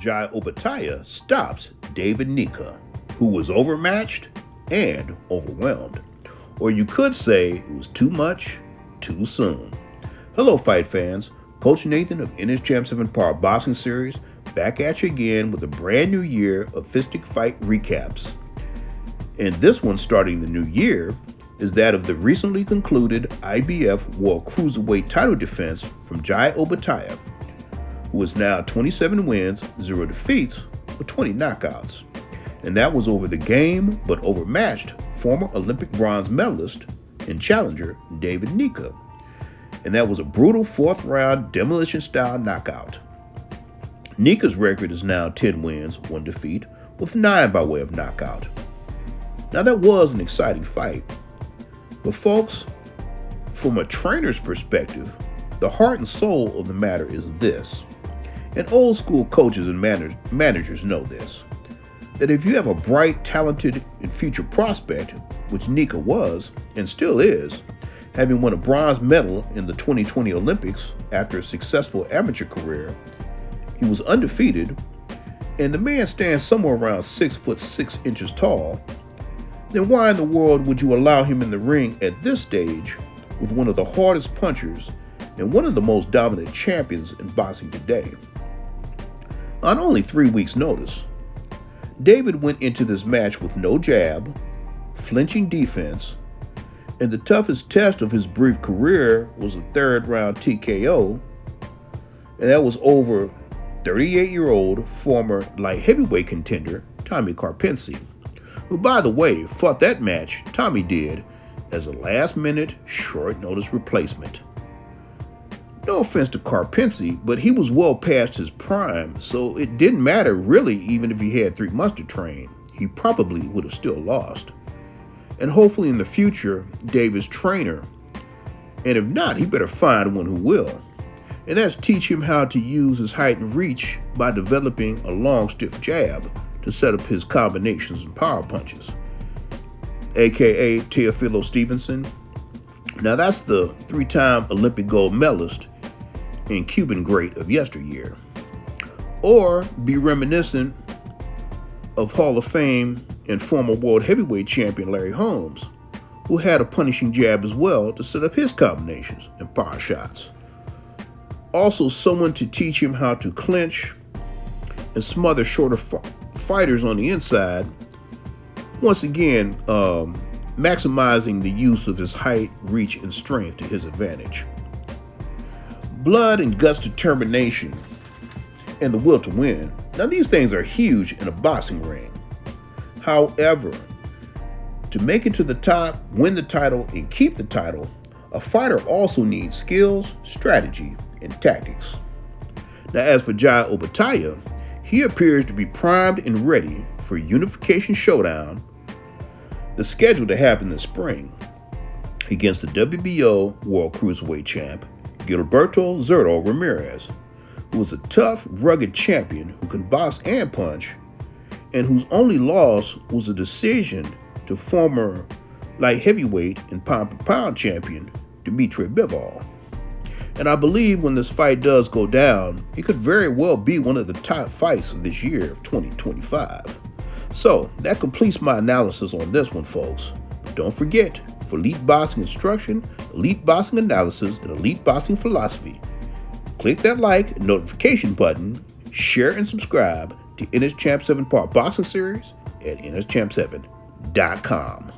Jai Opetaia stops David Nyika, who was overmatched and overwhelmed. Or you could say it was too much, too soon. Hello, fight fans. Coach Nathan of Champ 7 Power Boxing Series back at you again with a brand new year of Fistic Fight recaps. And this one, starting the new year, is that of the recently concluded IBF World Cruiserweight title defense from Jai Opetaia, who is now 27 wins, 0 defeats, with 20 knockouts. And that was over the game but overmatched former Olympic bronze medalist and challenger David Nyika. And that was a brutal fourth round demolition style knockout. Nika's record is now 10 wins, 1 defeat, with 9 by way of knockout. Now that was an exciting fight. But folks, from a trainer's perspective, the heart and soul of the matter is this. And old school coaches and managers know this, that if you have a bright, talented, and future prospect, which Nyika was and still is, having won a bronze medal in the 2020 Olympics after a successful amateur career, he was undefeated, and the man stands somewhere around 6'6" tall, then why in the world would you allow him in the ring at this stage with one of the hardest punchers and one of the most dominant champions in boxing today? On only 3 weeks' notice, David went into this match with no jab, flinching defense, and the toughest test of his brief career was a third-round TKO, and that was over 38-year-old former light heavyweight contender Tommy Karpency, who, by the way, fought that match, Tommy did, as a last-minute, short-notice replacement. No offense to Karpency, but he was well past his prime, so it didn't matter really even if he had 3 months to train. He probably would have still lost. And hopefully in the future, David's trainer, and if not, he better find one who will. And that's teach him how to use his height and reach by developing a long, stiff jab to set up his combinations and power punches, aka Teofilo Stevenson. Now that's the 3-time Olympic gold medalist and Cuban great of yesteryear. Or be reminiscent of Hall of Fame and former world heavyweight champion Larry Holmes, who had a punishing jab as well to set up his combinations and power shots. Also someone to teach him how to clinch and smother shorter fighters on the inside, once again maximizing the use of his height, reach, and strength to his advantage. Blood and guts, determination, and the will to win. Now these things are huge in a boxing ring. However, to make it to the top, win the title, and keep the title, a fighter also needs skills, strategy, and tactics. Now as for Jai Opetaia, he appears to be primed and ready for Unification Showdown, the schedule to happen this spring, against the WBO World Cruiserweight champ, Gilberto Zurdo Ramirez, who is a tough, rugged champion who can box and punch, and whose only loss was a decision to former light heavyweight and pound-for-pound champion, Dmitry Bivol. And I believe when this fight does go down, it could very well be one of the top fights of this year of 2025. So that completes my analysis on this one, folks. But don't forget, for elite boxing instruction, elite boxing analysis, and elite boxing philosophy, click that like and notification button, share and subscribe to Champ 7 Part Boxing Series at nschamp7.com.